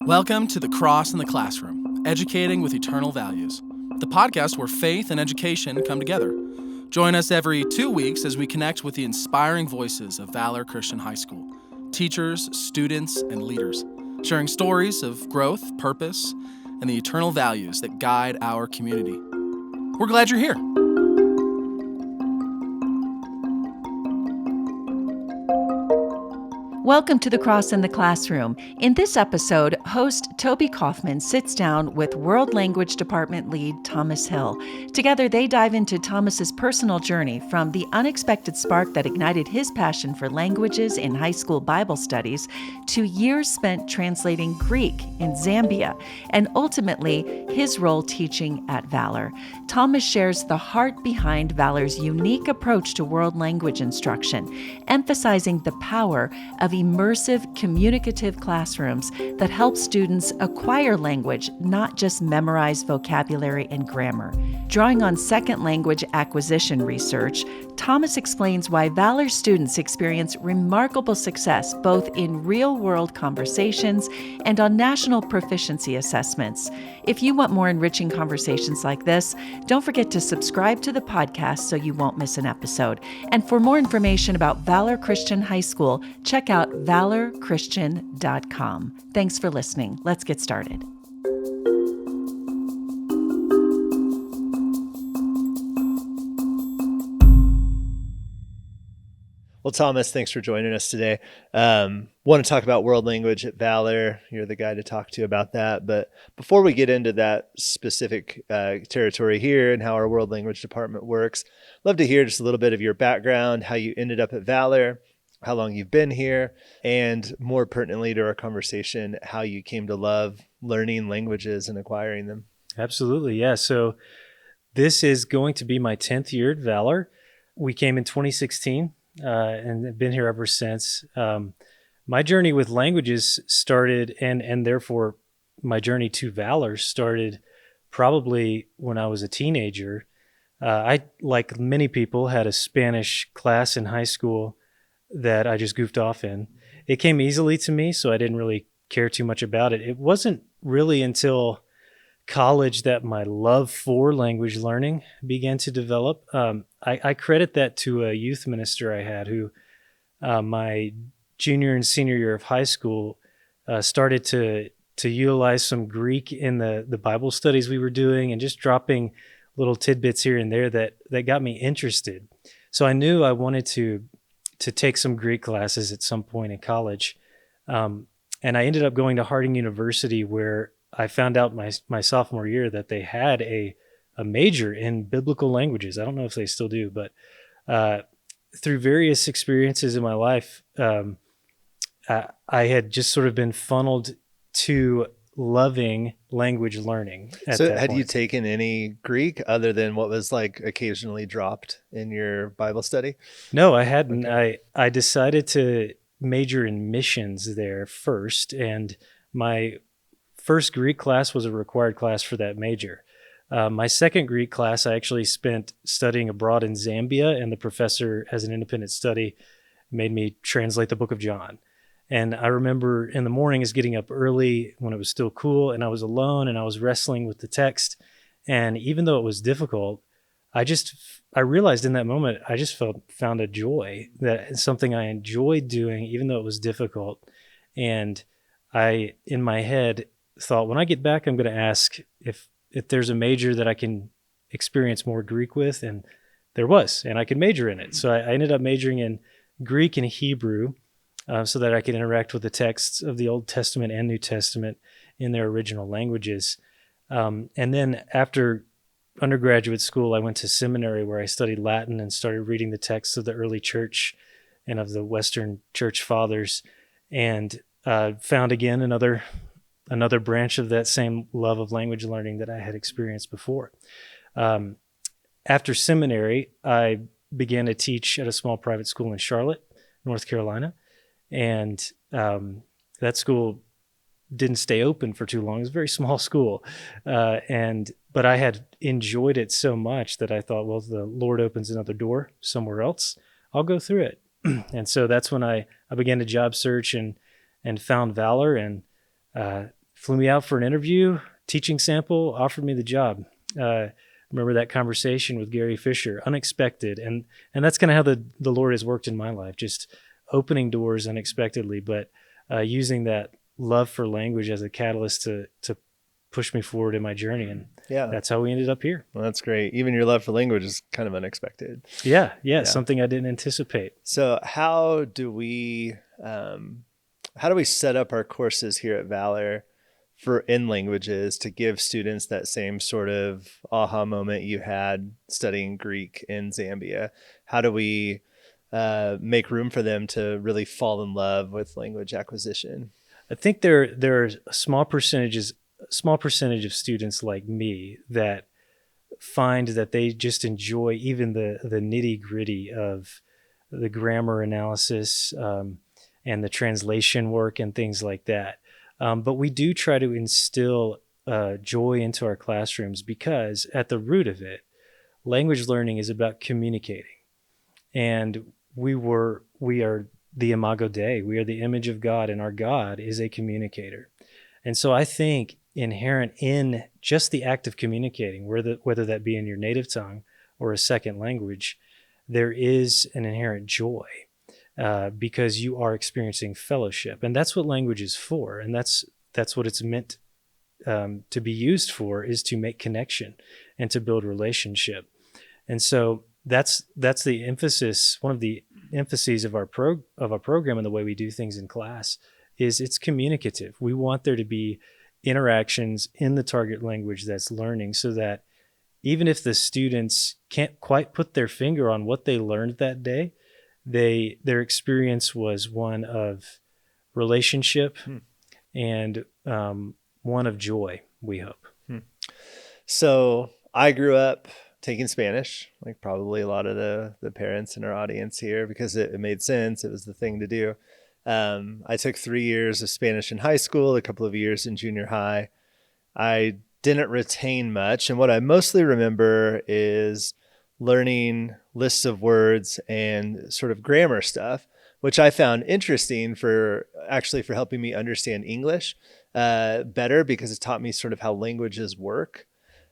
Welcome to The Cross in the Classroom, Educating with Eternal Values, the podcast where faith and education come together. Join us every 2 weeks as we connect with the inspiring voices of Valor Christian High School, teachers, students, and leaders, sharing stories of growth, purpose, and the eternal values that guide our community. We're glad you're here. Welcome to The Cross in the Classroom. In this episode, host Toby Coffman sits down with World Language Department lead Thomas Hill. Together, they dive into Thomas's personal journey from the unexpected spark that ignited his passion for languages in high school Bible studies to years spent translating Greek in Zambia, and ultimately his role teaching at Valor. Thomas shares the heart behind Valor's unique approach to world language instruction, emphasizing the power of immersive, communicative classrooms that help students acquire language, not just memorize vocabulary and grammar. Drawing on second language acquisition research, Thomas explains why Valor students experience remarkable success both in real-world conversations and on national proficiency assessments. If you want more enriching conversations like this, don't forget to subscribe to the podcast so you won't miss an episode. And for more information about Valor Christian High School, check out valorchristian.com. Thanks for listening. Let's get started. Well, Thomas, thanks for joining us today. Want to talk about world language at Valor. You're the guy to talk to about that. But before we get into that specific territory here and how our world language department works, I'd love to hear just a little bit of your background, how you ended up at Valor, how long you've been here, and more pertinently to our conversation, how you came to love learning languages and acquiring them. Absolutely, yeah. So this is going to be my 10th year at Valor. We came in 2016. And have been here ever since. My journey with languages started, and therefore my journey to Valor started probably when I was a teenager. I, like many people, had a Spanish class in high school that I just goofed off in. It came easily to me, so I didn't really care too much about it. It wasn't really until college that my love for language learning began to develop. I credit that to a youth minister I had who my junior and senior year of high school started to utilize some Greek in the Bible studies we were doing and just dropping little tidbits here and there that got me interested. So I knew I wanted to take some Greek classes at some point in college. And I ended up going to Harding University, where I found out my sophomore year that they had a major in biblical languages. I don't know if they still do, but through various experiences in my life, I had just sort of been funneled to loving language learning. So had you taken any Greek other than what was like occasionally dropped in your Bible study? No, I hadn't. Okay. I decided to major in missions there first, and my first Greek class was a required class for that major. My second Greek class, I actually spent studying abroad in Zambia, and the professor, as an independent study, made me translate the book of John. And I remember in the mornings getting up early when it was still cool, and I was alone, and I was wrestling with the text. And even though it was difficult, I realized in that moment, I just found a joy, that it's something I enjoyed doing, even though it was difficult. And I, in my head, thought, when I get back, I'm going to ask if there's a major that I can experience more Greek with, and there was, and I could major in it. So I ended up majoring in Greek and Hebrew so that I could interact with the texts of the Old Testament and New Testament in their original languages. And then after undergraduate school, I went to seminary where I studied Latin and started reading the texts of the early church and of the Western church fathers, and found again another branch of that same love of language learning that I had experienced before. After seminary, I began to teach at a small private school in Charlotte, North Carolina. And that school didn't stay open for too long. It was a very small school. But I had enjoyed it so much that I thought, well, if the Lord opens another door somewhere else, I'll go through it. And so that's when I began to job search and found Valor, and flew me out for an interview, teaching sample, offered me the job. Remember that conversation with Gary Fisher, unexpected. And that's kind of how the Lord has worked in my life, just opening doors unexpectedly, but using that love for language as a catalyst to push me forward in my journey. And that's how we ended up here. Well, that's great. Even your love for language is kind of unexpected. Yeah. Something I didn't anticipate. So how do we set up our courses here at Valor in languages to give students that same sort of aha moment you had studying Greek in Zambia? How do we make room for them to really fall in love with language acquisition? I think there are a small percentage of students like me that find that they just enjoy even the nitty gritty of the grammar analysis and the translation work and things like that. But we do try to instill joy into our classrooms, because at the root of it, language learning is about communicating. And we are the Imago Dei. We are the image of God, and our God is a communicator. And so I think inherent in just the act of communicating, whether that be in your native tongue or a second language, there is an inherent joy. Because you are experiencing fellowship, and that's what language is for, and that's what it's meant to be used for, is to make connection and to build relationship. And so that's the emphasis. One of the emphases of our program and the way we do things in class is it's communicative. We want there to be interactions in the target language that's learning, so that even if the students can't quite put their finger on what they learned that day, their experience was one of relationship and one of joy, we hope. So I grew up taking Spanish, like probably a lot of the parents in our audience here, because it made sense. It was the thing to do. I took 3 years of Spanish in high school, a couple of years in junior high. I didn't retain much. And what I mostly remember is learning lists of words and sort of grammar stuff, which I found interesting for helping me understand English better, because it taught me sort of how languages work.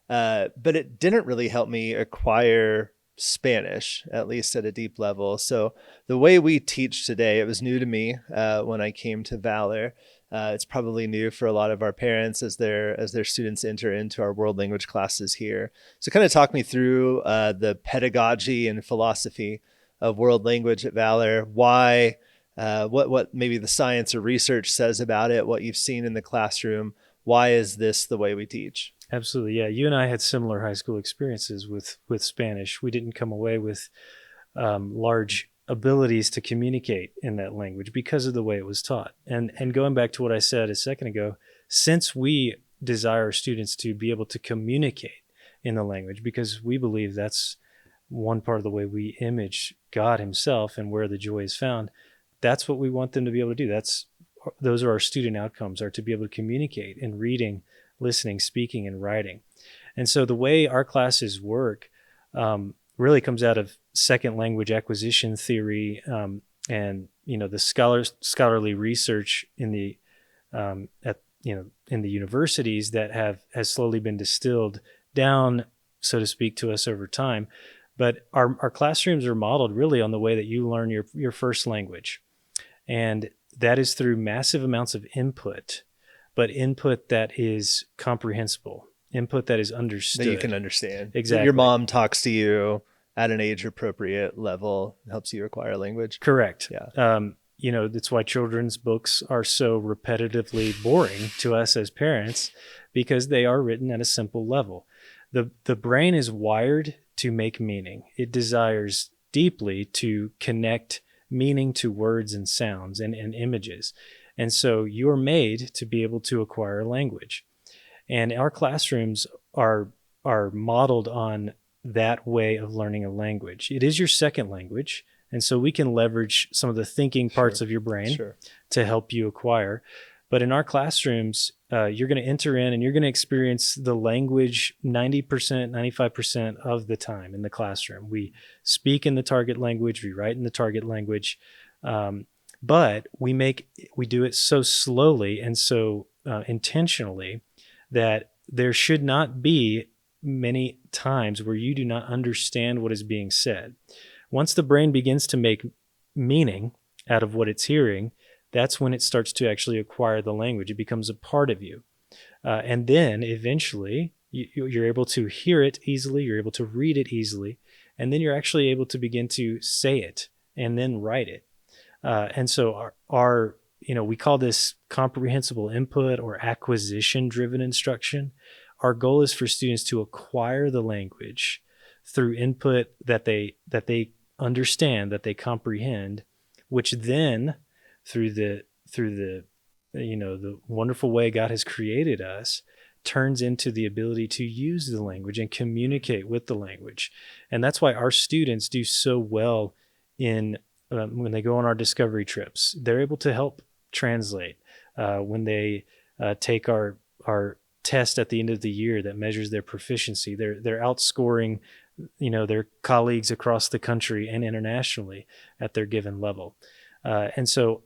But it didn't really help me acquire Spanish, at least at a deep level. So the way we teach today, it was new to me when I came to Valor. It's probably new for a lot of our parents as their students enter into our world language classes here. So kind of talk me through the pedagogy and philosophy of world language at Valor, why, what maybe the science or research says about it, what you've seen in the classroom. Why is this the way we teach? Absolutely. Yeah. You and I had similar high school experiences with Spanish. We didn't come away with large abilities to communicate in that language because of the way it was taught. And going back to what I said a second ago, since we desire students to be able to communicate in the language, because we believe that's one part of the way we image God himself and where the joy is found, that's what we want them to be able to do. Those are our student outcomes, are to be able to communicate in reading, listening, speaking, and writing. And so the way our classes work really comes out of second language acquisition theory, and the scholarly research in the in the universities that has slowly been distilled down, so to speak, to us over time. But our classrooms are modeled really on the way that you learn your first language, and that is through massive amounts of input, but input that is comprehensible, input that is understood. That you can understand. Exactly. Your mom talks to you at an age-appropriate level, helps you acquire language. Correct. Yeah. That's why children's books are so repetitively boring to us as parents, because they are written at a simple level. The brain is wired to make meaning. It desires deeply to connect meaning to words and sounds and images. And so you're made to be able to acquire language. And our classrooms are modeled on that way of learning a language. It is your second language. And so we can leverage some of the thinking parts of your brain to help you acquire. But in our classrooms, you're going to enter in and you're going to experience the language 90%, 95% of the time in the classroom. We speak in the target language, we write in the target language, but we do it so slowly and so intentionally that there should not be many times where you do not understand what is being said. Once the brain begins to make meaning out of what it's hearing, that's when it starts to actually acquire the language. It becomes a part of you. And then eventually you're able to hear it easily, you're able to read it easily, and then you're actually able to begin to say it and then write it. And so our we call this comprehensible input or acquisition-driven instruction. Our goal is for students to acquire the language through input that they understand, that they comprehend, which then through the the wonderful way God has created us turns into the ability to use the language and communicate with the language. And that's why our students do so well in when they go on our discovery trips. They're able to help translate. When they take our test at the end of the year that measures their proficiency, they're outscoring their colleagues across the country and internationally at their given level. And so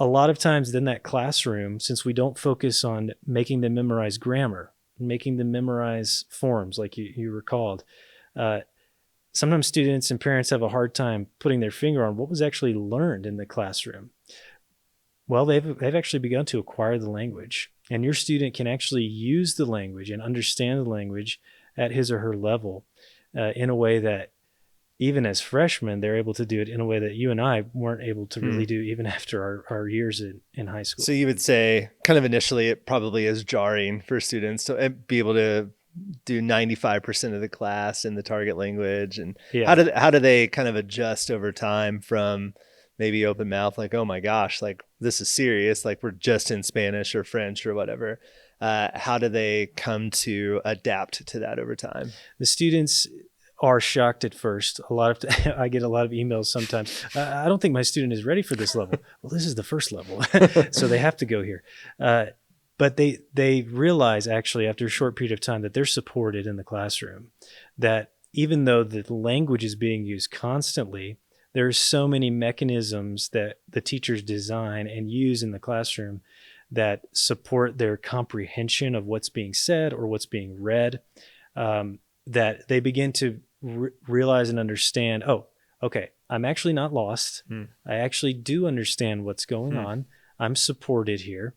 a lot of times in that classroom, since we don't focus on making them memorize grammar, making them memorize forms like you recalled, sometimes students and parents have a hard time putting their finger on what was actually learned in the classroom. Well, they've actually begun to acquire the language, and your student can actually use the language and understand the language at his or her level in a way that even as freshmen, they're able to do it in a way that you and I weren't able to really do even after our years in high school. So you would say kind of initially it probably is jarring for students to be able to do 95% of the class in the target language. And how do they kind of adjust over time from maybe open mouth, like, oh my gosh, like this is serious, like we're just in Spanish or French or whatever. How do they come to adapt to that over time? The students are shocked at first. I get a lot of emails sometimes. I don't think my student is ready for this level. Well, this is the first level, so they have to go here. But they realize actually after a short period of time that they're supported in the classroom, that even though the language is being used constantly, there are so many mechanisms that the teachers design and use in the classroom that support their comprehension of what's being said or what's being read, that they begin to realize and understand, oh, okay, I'm actually not lost. I actually do understand what's going on. I'm supported here.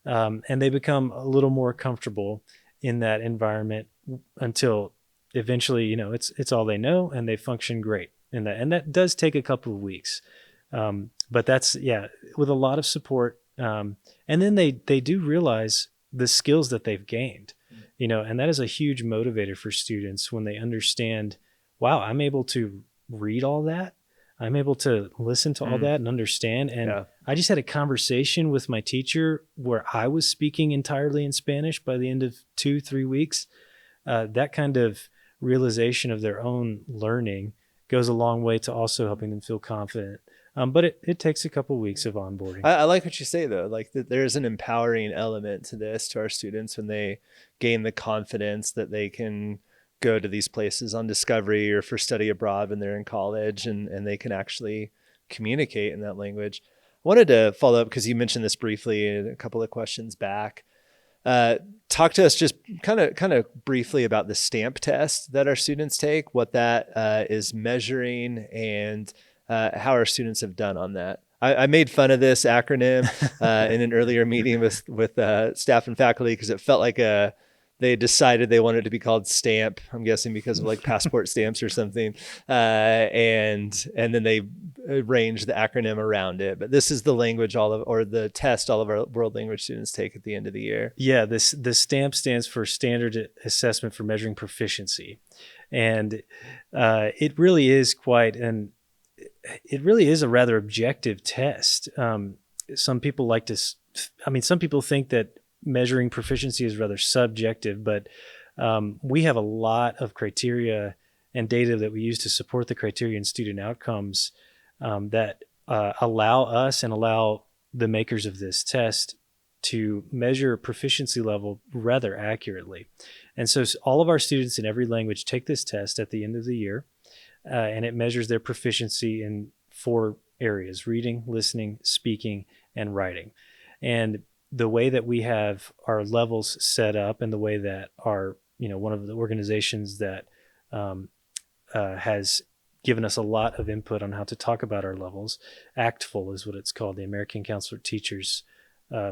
And they become a little more comfortable in that environment until eventually, it's all they know and they function great in that. And that does take a couple of weeks. But that's, with a lot of support. And then they do realize the skills that they've gained, and that is a huge motivator for students when they understand, wow, I'm able to read all that. I'm able to listen to all that and understand. And I just had a conversation with my teacher where I was speaking entirely in Spanish by the end of 2-3 weeks. That kind of realization of their own learning goes a long way to also helping them feel confident. But it takes a couple of weeks of onboarding. I like what you say, though, like that there's an empowering element to this, to our students, when they gain the confidence that they can go to these places on discovery or for study abroad when they're in college, and they can actually communicate in that language. I wanted to follow up because you mentioned this briefly in a couple of questions back. Talk to us just kind of briefly about the STAMP test that our students take, what that is measuring, and how our students have done on that. I made fun of this acronym in an earlier meeting with staff and faculty because it felt like they decided they wanted it to be called STAMP. I'm guessing because of like passport stamps or something, and then they arranged the acronym around it. But this is the language the test all of our world language students take at the end of the year. Yeah, the STAMP stands for Standard Assessment for Measuring Proficiency, and it really is it really is a rather objective test. Some people some people think that measuring proficiency is rather subjective, but we have a lot of criteria and data that we use to support the criteria and student outcomes that allow us and allow the makers of this test to measure proficiency level rather accurately. And so all of our students in every language take this test at the end of the year, and it measures their proficiency in 4 areas: reading, listening, speaking, and writing. And the way that we have our levels set up, and the way that our, one of the organizations that has given us a lot of input on how to talk about our levels, ACTFL is what it's called, the American Council of Teachers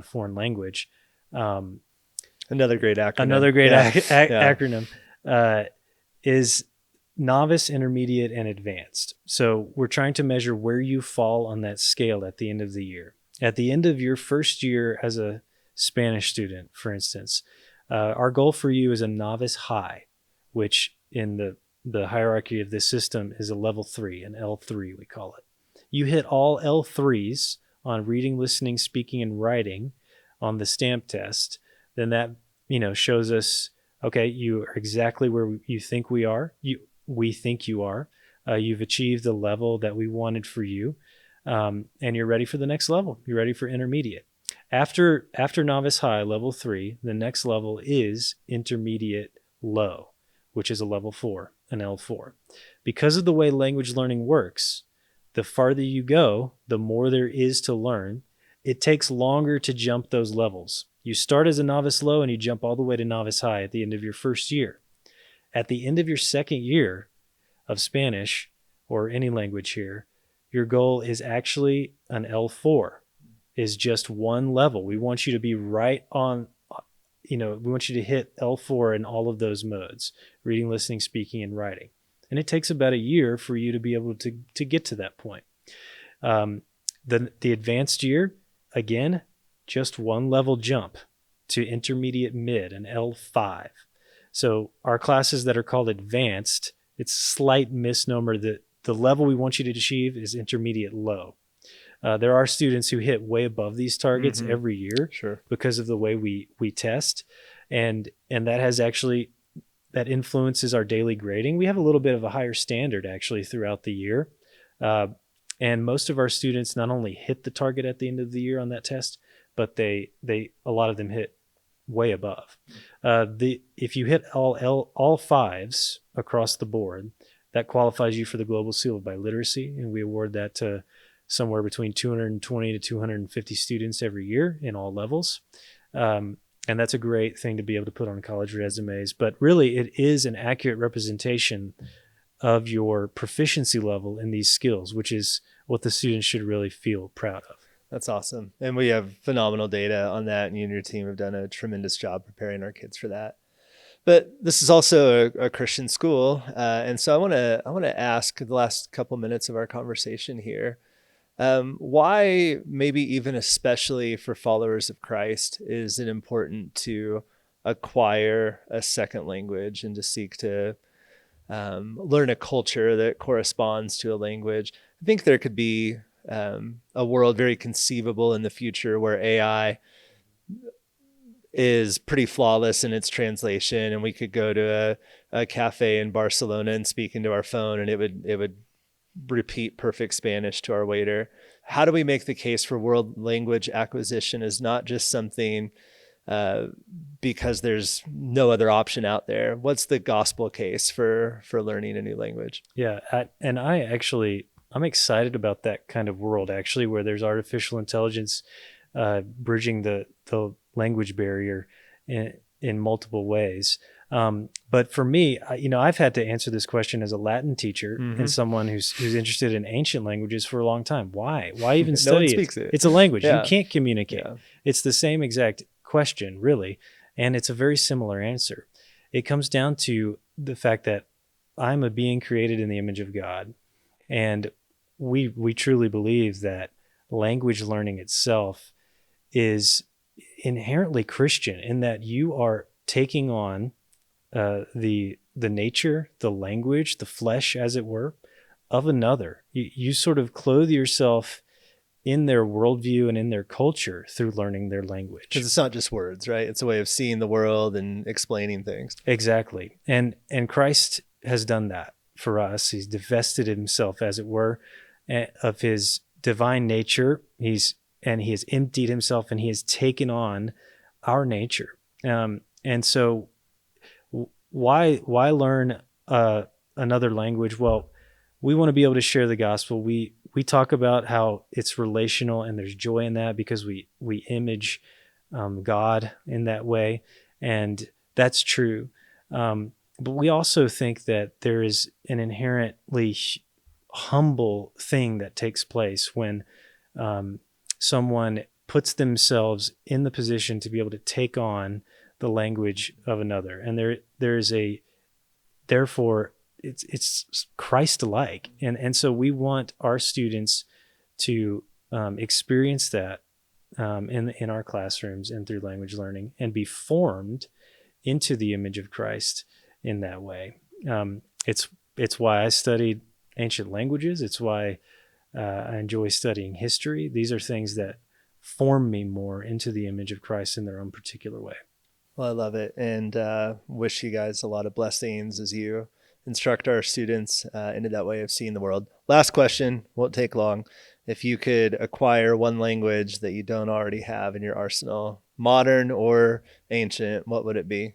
Foreign Language. Another great acronym. Acronym is novice, intermediate, and advanced. So we're trying to measure where you fall on that scale at the end of the year. At the end of your first year as a Spanish student, for instance, our goal for you is a novice high, which in the hierarchy of this system is a level 3, an L3 we call it. You hit all L3s on reading, listening, speaking, and writing on the stamp test, then that shows us, okay, you are exactly where you think we are. We think you are. You've achieved the level that we wanted for you, and you're ready for the next level. You're ready for intermediate. After novice high, level 3, the next level is intermediate low, which is a level 4, an L4. Because of the way language learning works, the farther you go, the more there is to learn. It takes longer to jump those levels. You start as a novice low and you jump all the way to novice high at the end of your first year. At the end of your second year of Spanish, or any language here, your goal is actually an L4, is just one level. We want you to be right on, we want you to hit L4 in all of those modes, reading, listening, speaking, and writing. And it takes about a year for you to be able to get to that point. The advanced year, again, just one level jump to intermediate mid, an L5. So our classes that are called advanced, it's a slight misnomer that the level we want you to achieve is intermediate low. There are students who hit way above these targets every year, sure, because of the way we test. And that has actually, that influences our daily grading. We have a little bit of a higher standard actually throughout the year. And most of our students not only hit the target at the end of the year on that test, but a lot of them hit way above. If you hit all fives across the board, that qualifies you for the Global Seal of Biliteracy, and we award that to somewhere between 220 to 250 students every year in all levels. And that's a great thing to be able to put on college resumes. But really, it is an accurate representation of your proficiency level in these skills, which is what the students should really feel proud of. That's awesome. And we have phenomenal data on that, and you and your team have done a tremendous job preparing our kids for that. But this is also a Christian school. And so I want to ask, the last couple minutes of our conversation here, why, maybe even especially for followers of Christ, is it important to acquire a second language and to seek to learn a culture that corresponds to a language? I think there could be a world very conceivable in the future where AI is pretty flawless in its translation, and we could go to a cafe in Barcelona and speak into our phone, and it would repeat perfect Spanish to our waiter. How do we make the case for world language acquisition as not just something because there's no other option out there? What's the gospel case for learning a new language? Yeah, I'm excited about that kind of world, actually, where there's artificial intelligence bridging the language barrier in multiple ways. But for me, I've had to answer this question as a Latin teacher and someone who's interested in ancient languages for a long time. Why even study it? It's a language. Yeah. You can't communicate. Yeah. It's the same exact question, really. And it's a very similar answer. It comes down to the fact that I'm a being created in the image of God. And we truly believe that language learning itself is inherently Christian, in that you are taking on the nature, the language, the flesh, as it were, of another. You sort of clothe yourself in their worldview and in their culture through learning their language. Because it's not just words, right? It's a way of seeing the world and explaining things. Exactly. And Christ has done that for us. He's divested himself, as it were, of his divine nature. He has emptied himself, and he has taken on our nature. And so why learn another language? Well, we want to be able to share the gospel. We talk about how it's relational and there's joy in that, because we image God in that way, and that's true. But we also think that there is an inherently humble thing that takes place when someone puts themselves in the position to be able to take on the language of another, and therefore it's Christ-like, and so we want our students to experience that in our classrooms and through language learning, and be formed into the image of Christ in that way. It's why I studied ancient languages. It's why I enjoy studying history. These are things that form me more into the image of Christ in their own particular way. Well, I love it, and wish you guys a lot of blessings as you instruct our students into that way of seeing the world. Last question, won't take long. If you could acquire one language that you don't already have in your arsenal, modern or ancient, what would it be?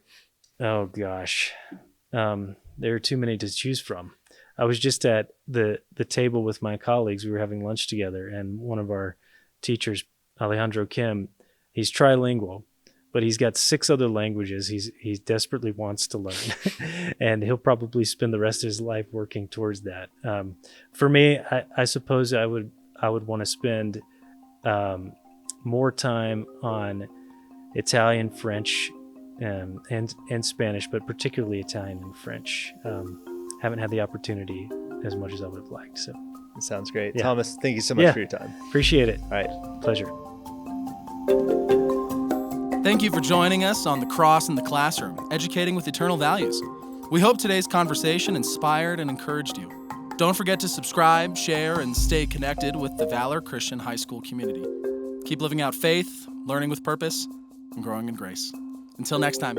Oh, gosh. There are too many to choose from. I was just at the table with my colleagues. We were having lunch together, and one of our teachers, Alejandro Kim, he's trilingual, but he's got 6 other languages he desperately wants to learn, and he'll probably spend the rest of his life working towards that. For me, I suppose I would want to spend more time on Italian, French, and Spanish, but particularly Italian and French. Haven't had the opportunity as much as I would have liked. So It sounds great. Yeah. Thomas, thank you so much for your time. Appreciate it. All right. Pleasure. Thank you for joining us on The Cross in the Classroom, educating with eternal values. We hope today's conversation inspired and encouraged you. Don't forget to subscribe, share, and stay connected with the Valor Christian High School community. Keep living out faith, learning with purpose, and growing in grace. Until next time.